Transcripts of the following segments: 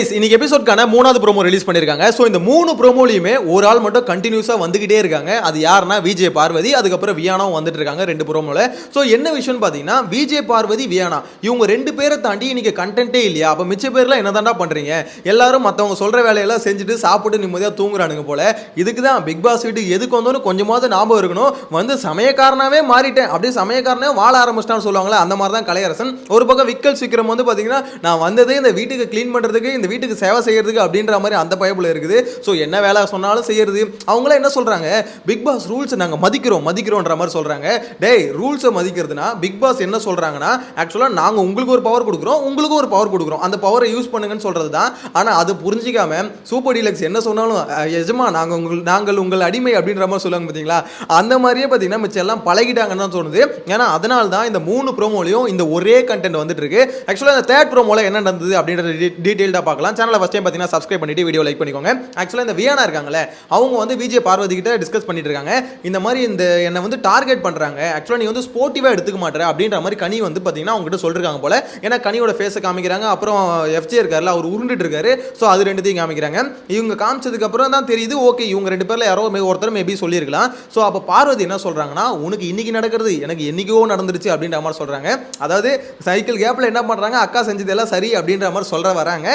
இன்னைக்கு எபிசோட்கான 3வது promo release பண்ணிருக்காங்க. சோ இந்த 3 ப்ரோமோலயுமே ஒரு ஆள் மட்டும் கண்டினியூஸா வந்துகிட்டே இருக்காங்க. அது யாருன்னா விஜய் பார்வதி, அதுக்கப்புறம் வியானாவும் வந்துட்டு இருக்காங்க 2 ப்ரோமோல. சோ என்ன விஷயம்னு பாத்தீங்கன்னா விஜய் பார்வதி வியானா இவங்க 2 பேரை தாண்டி இன்னைக்கு கண்டென்ட்டே இல்லையா? அப்ப மிச்ச பேர்லாம் என்னதான்டா பண்றீங்க? எல்லாரும் மத்தவங்க சொல்ற வேலையெல்லாம் செஞ்சுட்டு சாப்பிட்டு நிம்மதியா தூங்குறானுங்க போல. இதுக்கு தான் பிக் பாஸ் வீட்டுக்கு எதுக்கு வந்தோன்னு கொஞ்சமாவது ஞாபகம் இருக்கணும். வந்து சமயக்காரனாவே மாறிட்டேன், அப்படியே சமயக்காரனே வாழ ஆரம்பிச்சிட்டான்னு சொல்லுவாங்களே, அந்த மாதிரி தான் கலையரசன். ஒரு பக்கம் விக்கல் சீக்கிரம் வந்து பாத்தீங்கன்னா நான் வந்ததே இந்த வீட்டுக்கு கிளீன் பண்றதுக்கு, இந்த வீட்டுக்கு சேவை செய்யறதுக்கு அப்படின்ற மாதிரி அந்த பயப்புல இருக்குது. ஸோ என்ன வேலை சொன்னாலும் செய்யறது. அவங்கள என்ன சொல்றாங்க, பிக் பாஸ் ரூல்ஸ் நாங்க மதிக்கிறோம்ன்ற மாதிரி சொல்றாங்க. டேய், ரூல்ஸை மதிக்கிறதுனா பிக் பாஸ் என்ன சொல்றாங்கன்னா ஆக்சுவலா நாங்க உங்களுக்கு ஒரு பவர் கொடுக்குறோம், உங்களுக்கு ஒரு பவர் கொடுக்குறோம், அந்த பவரை யூஸ் பண்ணுங்கன்னு சொல்றது தான். ஆனா அது புரிஞ்சிக்காம சூப்பர் டீலக்ஸ் என்ன சொன்னாலும் எஜமா நாங்கள் உங்கள் அடிமை அப்படின்ற மாதிரி சொல்லுவாங்க பார்த்தீங்களா? அந்த மாதிரியே பார்த்தீங்கன்னா மிச்சம் எல்லாம் பழகிட்டாங்கன்னு தான் தோணுது. ஏன்னா அதனால தான் இந்த 3 ப்ரோமோலையும் இந்த ஒரே கண்டென்ட் வந்துட்டு இருக்கு. ஆக்சுவலா இந்த 3rd ப்ரோமோல என்ன நடந்தது அப்படின்ற டீடைல்டா பார்க்கலாம். சேனலை ஃபர்ஸ்ட் டைம் பார்த்தீங்கன்னா சப்ஸ்கிரைப் பண்ணிட்டு வீடியோ லைக் பண்ணிக்கோங்க. ஆக்சுவலா இந்த வியானா இருக்காங்களே, அவங்க வந்து விஜய் பார்வதி கிட்ட டிஸ்கஸ் பண்ணிட்டு இருக்காங்க. இந்த மாதிரி இந்த என்ன வந்து டார்கெட் பண்றாங்க. ஆக்சுவலா நீ வந்து ஸ்போர்ட்டிவா எடுத்துக்க மாட்டற அப்படின்ற மாதிரி கனி வந்து பார்த்தீங்கன்னா அவங்க கிட்ட சொல்லிருக்காங்க போல. ஏன்னா கனியோட ஃபேஸை காமிக்கிறாங்க, அப்புறம் எஃப்ஜே இருக்காருல அவர் உருண்டுட்டு இருக்காரு. ஸோ அது ரெண்டுத்தையும் காமிக்கிறாங்க. இவங்க காமிச்சதுக்கு அப்புறம் தான் தெரியுது ஓகே இவங்க 2 பேர்ல யாரோ ஒருத்தர் மேபி சொல்லியிருக்கலாம். ஸோ அப்போ பார்வதி என்ன சொல்றாங்கன்னா உனக்கு இன்னைக்கு நடக்கிறது எனக்கு என்னைக்கோ நடந்துருச்சு அப்படின்ற மாதிரி சொல்றாங்க. அதாவது சைக்கிள் கேப்ல என்ன பண்றாங்க, அக்கா செஞ்சது எல்லாம் சரி அப்படின்ற மாதிரி சொல்ற வராங்க.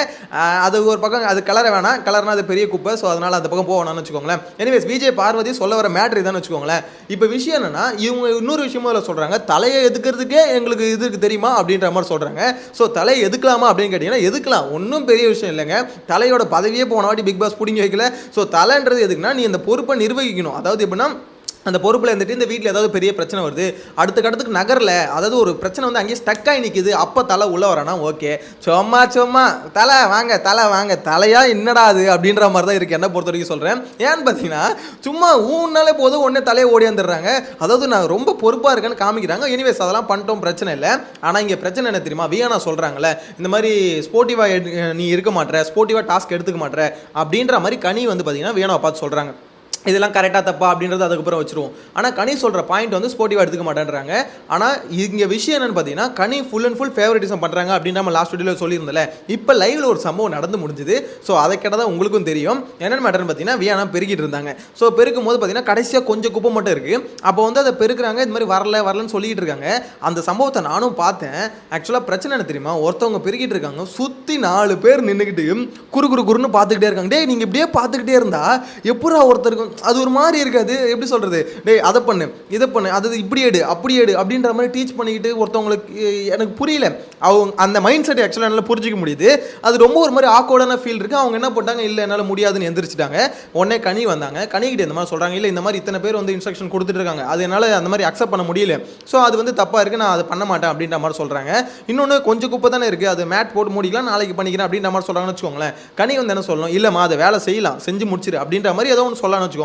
அது ஒரு பக்கம் அது கலர வேணாம், கலர்னா அது பெரிய குப்பை. ஸோ அதனால அந்த பக்கம் போகணும்னு வச்சுக்கோங்களேன். எனிவேஸ் விஜய் பார்வதி சொல்ல வர மேட்ரு இதான்னு வச்சுக்கோங்களேன். இப்போ விஷயம் என்னன்னா இவங்க இன்னொரு விஷயமும் அதில் சொல்றாங்க, தலையை எதுக்கிறதுக்கே எங்களுக்கு இதுக்கு தெரியுமா அப்படின்ற மாதிரி சொல்றாங்க. ஸோ தலையை எதுக்கலாமா அப்படின்னு கேட்டீங்கன்னா எதுக்கலாம், ஒன்றும் பெரிய விஷயம் இல்லைங்க. தலையோட பதவியே போன வாட்டி பிக் பாஸ் பிடிங்கி வைக்கல. ஸோ தலைன்றது எதுக்குன்னா நீ அந்த பொறுப்பை நிர்வகிக்கணும். அதாவது எப்படின்னா அந்த பொறுப்பில் இருந்துட்டு இந்த வீட்டில் ஏதாவது பெரிய பிரச்சனை வருது, அடுத்த கடத்துக்கு நகரில் அதாவது ஒரு பிரச்சனை வந்து அங்கேயே ஸ்டக் ஆகி நிற்கிது, அப்போ தலை உள்ள வரானா ஓகே, சும்மா தலை வாங்க தலையா என்னடா அது அப்படின்ற மாதிரி தான் இருக்குது என்ன பொறுத்த வரைக்கும் சொல்கிறேன். ஏன்னு பார்த்தீங்கன்னா சும்மா ஊன்னாலே போதும் உடனே தலையை ஓடி வந்துடுறாங்க. அதாவது நான் ரொம்ப பொறுப்பாக இருக்கேன்னு காமிக்கிறாங்க. எனிவேஸ் அதெல்லாம் பண்ணிட்டோம், பிரச்சனை இல்லை. ஆனால் இங்கே பிரச்சனை என்ன தெரியுமா, வியானா சொல்கிறாங்களே இந்த மாதிரி ஸ்போர்ட்டிவாக நீ இருக்க மாட்டேற, ஸ்போர்ட்டிவாக டாஸ்க் எடுத்துக்க மாட்டேற அப்படின்ற மாதிரி கனி வந்து பார்த்தீங்கன்னா வியானாவை பார்த்து சொல்கிறாங்க. இதெல்லாம் கரெக்டாக தப்பா அப்படின்றது அதுக்கப்புறம் வச்சுருவோம். ஆனால் கனி சொல்கிற பாயிண்ட் வந்து ஸ்போர்ட்டிவாக எடுத்துக்க மாட்டேன்றாங்க. ஆனால் இங்கே விஷயம் என்னென்னு பார்த்தீங்கன்னா கனி ஃபுல் அண்ட் ஃபுல் ஃபேவரட்டிசம் பண்ணுறாங்க அப்படின்னு நம்ம லாஸ்ட் வீடியோவில் சொல்லியிருந்தல. இப்போ லைவில் ஒரு சம்பவம் நடந்து முடிஞ்சுது. ஸோ அதை கேட்டால் உங்களுக்கும் தெரியும் என்னென்னு மேட்டர்னு பார்த்தீங்கன்னா வியானா பெருக்கிட்டு இருந்தாங்க. ஸோ பெருக்கும் போது பார்த்தீங்கன்னா கடைசியாக கொஞ்சம் குப்பை மட்டும் இருக்குது. அப்போ வந்து அதை பெருக்குறாங்க, இந்த மாதிரி வரலன்னு சொல்லிட்டு இருக்காங்க. அந்த சம்பவத்தை நானும் பார்த்தேன். ஆக்சுவலாக பிரச்சனை என்ன தெரியுமா, ஒருத்தவங்க பெருக்கிட்டு இருக்காங்க, சுற்றி 4 பேர் நின்றுக்கிட்டு குறுன்னு பார்த்துக்கிட்டே இருக்காங்க. டே நீங்கள் இப்படியே பார்த்துக்கிட்டே இருந்தா எப்படா ஒருத்தருக்கு அது ஒரு மாதிரி இருக்காது, எப்படி சொல்கிறது, டேய் அதை பண்ணு இதை பண்ணு அது இப்படி எடு அப்படி எடு அப்படின்ற மாதிரி டீச் பண்ணிக்கிட்டு ஒருத்தவங்களுக்கு எனக்கு புரியல. அவங்க அந்த மைண்ட் செட் ஆக்சுவலாக என்னால் புரிஞ்சிக்க முடியுது. அது ரொம்ப ஒரு மாதிரி ஆக்வர்டான ஃபீல் இருக்குது. அவங்க என்ன போட்டாங்க, இல்லை என்னால் முடியாதுன்னு எந்திரிச்சிட்டாங்க. உடனே கனி வந்தாங்க. கனிக்கிட்ட இந்த மாதிரி சொல்கிறாங்க, இல்லை இந்த மாதிரி இத்தனை பேர் வந்து இன்ஸ்ட்ரக்ஷன் கொடுத்துட்டு இருக்காங்க, அது என்னால் அந்த மாதிரி அக்செப்ட் பண்ண முடியல, ஸோ அது வந்து தப்பாக இருக்குது, நான் அதை பண்ண மாட்டேன் அப்படின்ற மாதிரி சொல்கிறாங்க. இன்னொன்று கொஞ்சம் குப்பை தானே இருக்குது, அது மேட் போட்டு மூடிக்கலாம், நாளைக்கு பண்ணிக்கிறேன் அப்படின்ற மாதிரி சொல்கிறாங்கன்னு வச்சுக்கோங்களேன். கனி வந்து என்ன சொல்லணும், இல்லைம்மா அதை வேலை செய்யலாம், செஞ்சு முடிச்சிரு அப்படின்ற மாதிரி ஏதோ ஒன்று சொல்லலாம்னு வச்சுக்கோங்க.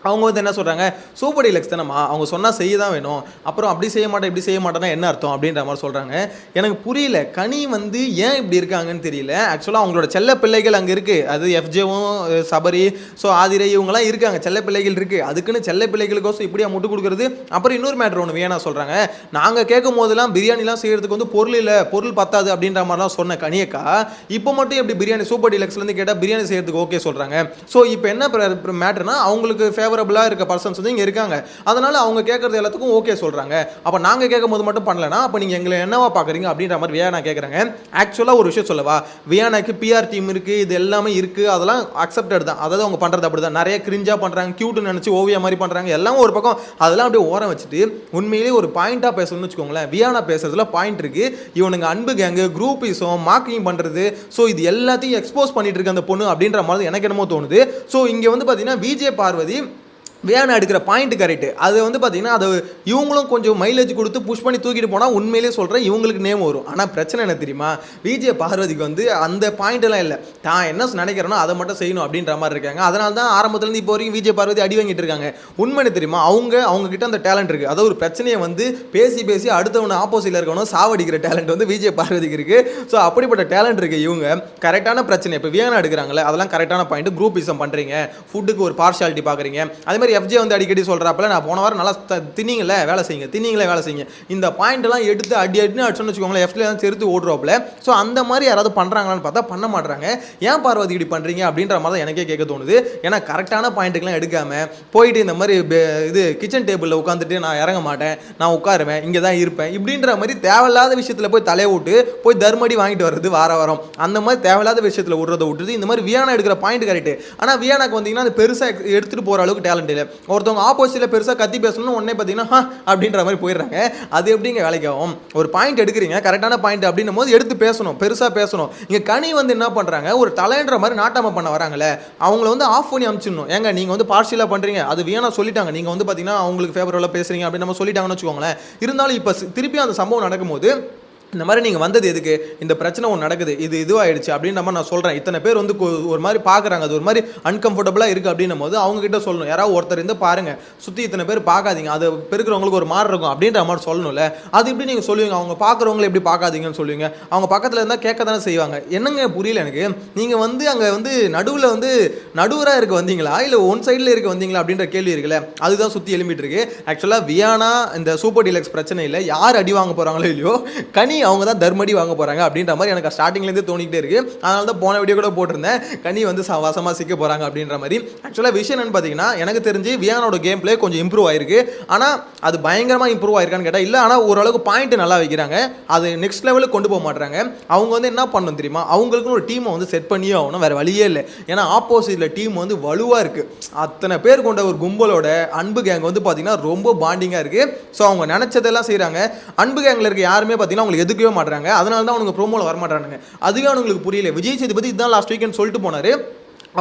அவங்க வந்து என்ன சொல்கிறாங்க, சூப்பர் டீலக்ஸ் தானம்மா, அவங்க சொன்னால் செய்ய தான் வேணும், அப்புறம் அப்படி செய்ய மாட்டேன் இப்படி செய்ய மாட்டேன்னா என்ன அர்த்தம் அப்படின்ற மாதிரி சொல்கிறாங்க. எனக்கு புரியல கனி வந்து ஏன் இப்படி இருக்காங்கன்னு தெரியல. ஆக்சுவலாக அவங்களோட செல்ல பிள்ளைகள் அங்கே இருக்குது, அது எஃப்ஜேவும் சபரி ஸோ ஆதிரை இவங்கெல்லாம் இருக்காங்க, செல்ல பிள்ளைகள் இருக்குது. அதுக்குன்னு செல்ல பிள்ளைகளுக்கோசம் இப்படியா முட்டு கொடுக்குறது. அப்புறம் இன்னொரு மேட்ரு ஒன்று வேணா சொல்கிறாங்க, நாங்கள் கேட்கும் போதெல்லாம் பிரியாணிலாம் செய்கிறதுக்கு வந்து பொருள் இல்லை, பொருள் பத்தாது அப்படின்ற மாதிரிலாம் சொன்ன கனியக்கா இப்போ மட்டும் எப்படி பிரியாணி சூப்பர் டீலக்ஸ்லேருந்து கேட்டால் பிரியாணி செய்கிறதுக்கு ஓகே சொல்கிறாங்க. ஸோ இப்போ என்ன மேட்ருனா அவங்களுக்கு ஃபேவரபிளாக இருக்க பர்சன்ஸ் வந்து இங்கே இருக்காங்க, அதனால அவங்க கேட்கறது எல்லாத்துக்கும் ஓகே சொல்கிறாங்க. அப்போ நாங்கள் கேட்கும் போது மட்டும் பண்ணலன்னா அப்போ நீங்கள் எங்களை என்னவா பார்க்குறீங்க அப்படின்ற மாதிரி வியானா கேட்குறாங்க. ஆக்சுவலாக ஒரு விஷயம் சொல்லவா, வியானாக்கு பிஆர் டீம் இருக்குது, இது எல்லாமே இருக்குது, அதெல்லாம் அக்செப்டட் தான். அதாவது அவங்க பண்ணுறது அப்படி தான், நிறைய கிரிஞ்சாக பண்ணுறாங்க, க்யூட்னு நினச்சி ஓவியா மாதிரி பண்ணுறாங்க, எல்லாம் ஒரு பக்கம் அதெல்லாம் அப்படியே ஓரம் வச்சுட்டு உண்மையிலேயே ஒரு பாயிண்ட்டாக பேசணும்னு வச்சுக்கோங்களேன். வியானா பேசுறதுல பாயிண்ட் இருக்குது. இவனுங்க அன்பு கேங்கு குரூப்பிசம் மார்க்கிங் பண்ணுறது, ஸோ இது எல்லாத்தையும் எக்ஸ்போஸ் பண்ணிட்டு இருக்கு அந்த பொண்ணு அப்படின்ற மாதிரி எனக்கு என்னமோ தோணுது. ஸோ இங்கே வந்து பார்த்தீங்கன்னா விஜய் பார்வதி வியானா எடுக்கிற பாயிண்ட் கரெக்ட். அது வந்து பார்த்தீங்கன்னா அது இவங்களும் கொஞ்சம் மைலேஜ் கொடுத்து புஷ் பண்ணி தூக்கிட்டு போனால் உண்மையிலே சொல்கிறேன் இவங்களுக்கு நேம் வரும். ஆனால் பிரச்சனை என்ன தெரியுமா, விஜய் பார்வதிக்கு வந்து அந்த பாயிண்ட் எல்லாம் இல்லை, தான் என்ன நினைக்கிறேனோ அதை மட்டும் செய்யணும் அப்படின்ற மாதிரி இருக்காங்க. அதனால தான் ஆரம்பத்துலேருந்து இப்போ வரைக்கும் விஜய் பார்வதி அடி வாங்கிட்டு இருக்காங்க. உண்மை தெரியுமா, அவங்க கிட்ட அந்த டேலண்ட் இருக்குது. அதாவது ஒரு பிரச்சனையை வந்து பேசி அடுத்தவனை ஆப்போசிட்டில் இருக்கணும் சாவடிக்கிற டேலண்ட் வந்து விஜய் பார்வதிக்கு இருக்குது. ஸோ அப்படிப்பட்ட டேலண்ட் இருக்குது. இவங்க கரெக்டான பிரச்சனை இப்போ வியானா எடுக்கிறாங்களே அதெல்லாம் கரெக்டான பாயிண்ட். குரூப்பிசம் பண்ணுறீங்க, ஃபுட்டுக்கு ஒரு பார்ஷாலிட்டி பார்க்குறீங்க, அதே மாதிரி எஃப்ஜே வந்து அடிக்கடி சொல்கிறாப்புல நான் போன வாரம் நல்லா தின்னீங்களே வேலை செய்யுங்க இந்த பாயிண்ட்லாம் எடுத்து அடின்னு அடிச்சோன்னு வச்சுக்கோங்களேன், எஃப்ஜே தான் செலுத்து ஓடுறாப்புல. ஸோ அந்த மாதிரி யாராவது பண்ணுறாங்களான்னு பார்த்தா பண்ண மாட்டாங்க. ஏன் பார்வதி இப்படி பண்ணுறீங்க அப்படின்ற மாதிரி தான் எனக்கே கேட்க தோணுது. ஏன்னா கரெக்டான பாயிண்ட்டுக்கெலாம் எடுக்காமல் போயிட்டு இந்த மாதிரி இது கிச்சன் டேபிளில் உட்காந்துட்டு நான் இறங்க மாட்டேன், நான் உட்காருவேன், இங்கே தான் இருப்பேன் இப்படின்ற மாதிரி தேவையில்லாத விஷயத்தில் போய் தலையை விட்டு போய் தர்மடி வாங்கிட்டு வர்றது வாரம் அந்த மாதிரி தேவையில்லாத விஷயத்தில் விடுறதை விட்டுட்டு இந்த மாதிரி வியானா எடுக்கிற பாயிண்ட் கரெக்ட். ஆனால் வியானாக்கு வந்தீங்கன்னா அது பெருசாக எடுத்துகிட்டு போகிற அளவுக்கு டேலண்ட் இல்லை. ஒருத்தவங்க ஆப்போசிட்டில் பெருசாக கத்தி பேசணும்னு உடனே பார்த்தீங்கன்னா அப்படின்ற மாதிரி போயிடுறாங்க. அது எப்படிங்க வேலைக்கு ஆகும்? ஒரு பாயிண்ட் எடுக்கிறீங்க, கரெக்டான பாயிண்ட் அப்படின்னும் போது எடுத்து பேசணும், பெருசாக பேசணும். இங்கே கனி வந்து என்ன பண்ணுறாங்க, ஒரு தலைன்ற மாதிரி நாட்டாம பண்ண வராங்களே, அவங்கள வந்து ஆஃப் பண்ணி அனுப்பிச்சிடணும். ஏங்க நீங்கள் வந்து பார்ஷியலாக பண்ணுறீங்க, அது வியானா சொல்லிட்டாங்க, நீங்கள் வந்து பார்த்தீங்கன்னா அவங்களுக்கு ஃபேவரபுளாக பேசுறீங்க அப்படின்னு நம்ம சொல்லிட்டாங்கன்னு வச்சுக்கோங்களேன். இருந்தாலும் இப்போ திருப்பி அந்த சம்பவம் நடக்கும்போது இந்த மாதிரி நீங்கள் வந்தது எதுக்கு, இந்த பிரச்சனை ஒன்று நடக்குது, இது இதுவாகிடுச்சு அப்படின்ற மாதிரி நான் சொல்கிறேன். இத்தனை பேர் வந்து ஒரு மாதிரி பார்க்குறாங்க, அது ஒரு மாதிரி அன்கம்ஃபர்டபுளாக இருக்குது அப்படின்னும் போது அவங்ககிட்ட சொல்லணும், யாராவது ஒருத்தர் இருந்து பாருங்கள், சுற்றி இத்தனை பேர் பார்க்காதீங்க, அது பெருக்கிறவங்களுக்கு ஒரு மாதிரி இருக்கும் அப்படின்ற மாதிரி சொல்லணும்ல. அது எப்படி நீங்கள் சொல்லுவீங்க? அவங்க பார்க்குறவங்களை எப்படி பார்க்காதீங்கன்னு சொல்லுவீங்க? அவங்க பக்கத்தில் இருந்தால் கேட்க தானே செய்வாங்க. என்னங்க புரியல எனக்கு. நீங்கள் வந்து அங்கே வந்து நடுவில் வந்து நடுவராக இருக்க வந்தீங்களா இல்லை ஒன் சைடில் இருக்க வந்தீங்களா அப்படின்ற கேள்வி இருக்குல்ல, அதுதான் சுற்றி எழும்பிட்டு இருக்கு. ஆக்சுவலாக வியானா இந்த சூப்பர் டீலக்ஸ் பிரச்சனை இல்லை, யார் அடி வாங்க போகிறாங்களோ இல்லையோ கனி அவங்க தான் தர்மடி வாங்க போறாங்க அப்படின்ற மாதிரி எனக்கு ஸ்டார்டிங்லேருந்து தோணிக்கிட்டே இருக்கு. அதனால தான் போன வீடியோ கூட போட்டிருந்தேன், கனி வந்து வசமாக சிக்க போறாங்க அப்படின்ற மாதிரி. ஆக்சுவலாக விஷயம் என்னன்னு பார்த்தீங்கன்னா, எனக்கு தெரிஞ்சு வியானோட கேம் பிளே கொஞ்சம் இம்ப்ரூவ் ஆயிருக்கு. ஆனால் அது பயங்கரமாக இம்ப்ரூவ் ஆயிருக்கான்னு கேட்டால் இல்லை. ஆனால் ஓரளவுக்கு பாயிண்ட் நல்லா வைக்கிறாங்க, அது நெக்ஸ்ட் லெவலுக்கு கொண்டு போக மாட்டாங்க. அவங்க வந்து என்ன பண்ணணும் தெரியுமா, அவங்களுக்குன்னு ஒரு டீமை வந்து செட் பண்ணியே ஆகணும், வேற வழியே இல்லை. ஏன்னா ஆப்போசிட்ல டீம் வந்து வலுவாக இருக்கு. அத்தனை பேர் கொண்ட ஒரு கும்பலோட அன்பு கேங் வந்து பார்த்தீங்கன்னா ரொம்ப பாண்டிங்காக இருக்கு. ஸோ அவங்க நினைச்சதெல்லாம் செய்கிறாங்க. அன்பு கேங்கில் இருக்க யாருமே பார்த்தீங்கன்னா அவங்களுக்கு எதுக்கவே மாட்டாங்க. அதனால தான் அவங்க ப்ரோமோல வர மாட்டானுங்க. அதுவே அவங்களுக்கு புரியல. விஜய் சேதுபதி இதுதான் லாஸ்ட் வீக்கெண்ட் சொல்லிட்டு போனாரு,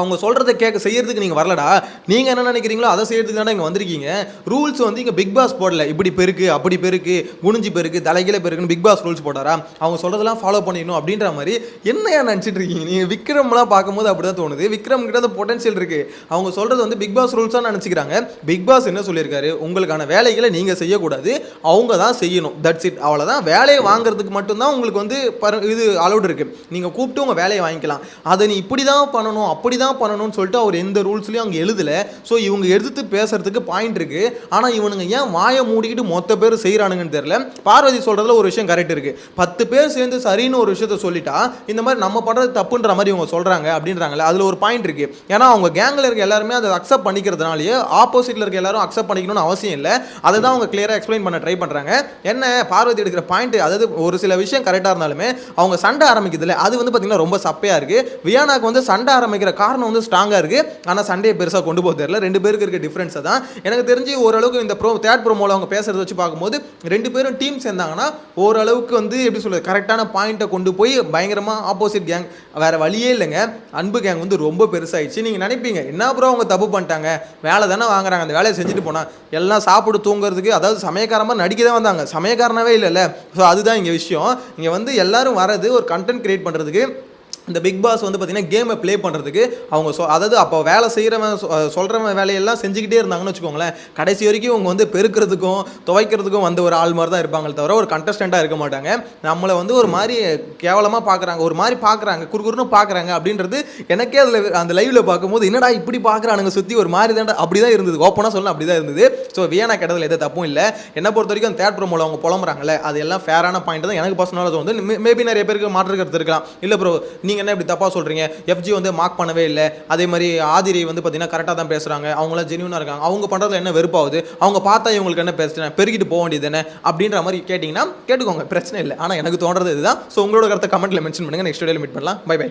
அவங்க சொல்கிறத செய்யறதுக்கு நீங்கள் வரலடா, நீங்கள் என்ன நினைக்கிறீங்களோ அதை செய்யறதுக்கு தானே இங்கே வந்திருக்கீங்க. ரூல்ஸ் வந்து இங்கே பிக் பாஸ் போடல, இப்படி பெருக்கு அப்படி பெருக்கு குனிஞ்சி பெருக்கு தலைகீழ பெருக்குன்னு பிக் பாஸ் ரூல்ஸ் போட்டாரா, அவங்க சொல்கிறதெல்லாம் ஃபாலோ பண்ணிடணும் அப்படின்ற மாதிரி என்னையா நினச்சிட்டு இருக்கீங்க நீங்கள்? விக்ரம்லாம் பார்க்கும்போது அப்படி தான் தோணுது. விக்ரம் கிட்ட அந்த பொட்டன்ஷியல் இருக்குது, அவங்க சொல்கிறது வந்து பிக் பாஸ் ரூல்ஸாக நினச்சிக்கிறாங்க. பிக் பாஸ் என்ன சொல்லியிருக்காரு, உங்களுக்கான வேலைகளை நீங்கள் செய்யக்கூடாது, அவங்க தான் செய்யணும், தட்ஸ் இட், அவ்வளோதான். வேலையை வாங்குறதுக்கு மட்டும்தான் உங்களுக்கு வந்து இது அலௌட் இருக்குது. நீங்கள் கூப்பிட்டு உங்கள் வேலையை வாங்கிக்கலாம், அதை நீ இப்படி தான் பண்ணணும் அப்படி தான் பண்ணணும்னு சொல்லிட்டு அவர் எந்த ரூல்ஸ்லயும் அங்க எழுதல. சோ இவங்க எடுத்து பேசுறதுக்கு பாயிண்ட் இருக்கு. ஆனா இவனுங்க ஏன் வாயை மூடிக்கிட்டு மொத்த பேர் செய்யறானுங்கன்னு தெரியல. பார்வதி சொல்றதுல ஒரு விஷயம் கரெக்ட் இருக்கு. 10 பேர் சேர்ந்து சரின்னு ஒரு விஷயத்த சொல்லிட்டா இந்த மாதிரி நம்ம பண்றது தப்புன்ற மாதிரி இவங்க சொல்றாங்க அப்படின்றாங்கல்ல, அதுல ஒரு பாயிண்ட் இருக்கு. ஏன்னா அவங்க கேங்ல இருக்க எல்லாருமே அதை அக்செப்ட் பண்ணிக்கிறதுனாலயே ஆப்போசிட்ல இருக்க எல்லாரும் அக்செப்ட் பண்ணிக்கணும்னு அவசியம் இல்லை. அதை தான் அவங்க கிளியரா எக்ஸ்பிளைன் பண்ண ட்ரை பண்றாங்க. என்ன பார்வதி எடுக்கிற பாயிண்ட், அதாவது ஒரு சில விஷயம் கரெக்டா இருந்தாலுமே அவங்க சண்டை ஆரம்பிக்குதுல, அது வந்து பாத்தீங்கன்னா ரொம்ப சப்பையா இருக்கு. வியானாக்கு வந்து சண்டை ஆரம்பிக்கிற காரணம் வந்து ஸ்ட்ராங்கா இருக்கு. ஆனா சண்டையை பெருசா கொண்டு போக தெரியல. ரெண்டு பேருக்கு இருக்க டிஃபரன்ஸ் தான் எனக்கு தெரிஞ்சு. ஓரளவுக்கு இந்த தேர்ட் ப்ரோமோல அவங்க பேசுறத வச்சு பார்க்கும்போது ரெண்டு பேரும் டீம் சேர்ந்தாங்கன்னா ஓரளவுக்கு வந்து எப்படி சொல்றது, கரெக்டான பாயிண்ட்டை கொண்டு போய் பயங்கரமா ஆப்போசிட் கேங் வேற வழியே இல்லைங்க. அன்பு கேங் வந்து ரொம்ப பெருசாயிடுச்சு. நீங்க நினைப்பீங்க என்ன ப்ரோ அவங்க தப்பு பண்ணிட்டாங்க, வேலை தானே வாங்குறாங்க, அந்த வேலையை செஞ்சுட்டு போனா எல்லாம் சாப்பிட்டு தூங்குறதுக்கு, அதாவது சமயக்காரமா நடிக்க தான் வந்தாங்க, சமயக்காரனாவே இல்லைல்ல. ஸோ அதுதான் இங்கே விஷயம். இங்கே வந்து எல்லாரும் வரது ஒரு கண்டென்ட் கிரியேட் பண்ணுறதுக்கு. இந்த பிக் பாஸ் வந்து பார்த்தீங்கன்னா கேமை ப்ளே பண்ணுறதுக்கு அவங்க அதாவது அப்போ வேலை செய்கிறவன் சொல்கிறவன் வேலையெல்லாம் செஞ்சுக்கிட்டே இருந்தாங்கன்னு வச்சுக்கோங்களேன், கடைசி வரைக்கும் அவங்க வந்து பெருக்கிறதுக்கும் துவைக்கிறதுக்கும் வந்த ஒரு ஆள் மாதிரி தான் இருப்பாங்களே தவிர ஒரு கண்டஸ்டண்ட்டாக இருக்க மாட்டாங்க. நம்மளை வந்து ஒரு மாதிரி கேவலமாக பார்க்குறாங்க, ஒரு மாதிரி பார்க்குறாங்க, குறுகுறுன்னு பார்க்குறாங்க அப்படின்றது எனக்கே அதில் அந்த லைவில் பார்க்கும்போது என்னடா இப்படி பார்க்குறானுங்க சுற்றி ஒரு மாதிரி தான் அப்படி தான் இருந்தது. ஓப்பனாக சொல்லலாம் அப்படி தான் இருந்தது. ஸோ வியானா கேட்டதில் எந்த தப்பும் இல்லை. என்னை பொறுத்த வரைக்கும் அந்த தேர்ட் ப்ரோமோல அவங்க புலம்புறாங்களே அது எல்லாம் ஃபேரான பாயிண்ட் தான். எனக்கு பர்சனலாக தோணுது. மேபி நிறைய பேருக்கு மாற்று கருத்து இருக்கலாம். இல்லை ப்ரோ நீங்கள் என்ன இப்படி தப்பாக சொல்கிறீங்க, எஃப்ஜி வந்து மார்க் பண்ணவே இல்லை, அதே மாதிரி ஆதிரி வந்து பார்த்தீங்கன்னா கரெக்டாக தான் பேசுகிறாங்க, அவங்களாம் ஜென்யூனாக இருக்காங்க, அவங்க பண்ணுறதுல என்ன வெறுப்பாகுது, அவங்க பார்த்தா இவங்களுக்கு என்ன பேசுகிறேன் பெருகிட்டு போக வேண்டியது என்ன அப்படின்ற மாதிரி கேட்டிங்கன்னா கேட்டுக்கோங்க, பிரச்சனை இல்லை. ஆனால் எனக்கு தோன்றது இதுதான். ஸோ உங்களோட கருத்தை கமெண்ட்டில் மென்ஷன் பண்ணுங்கள். நெக்ஸ்ட் வீடியோவில் மீட் பண்ணலாம். Bye by.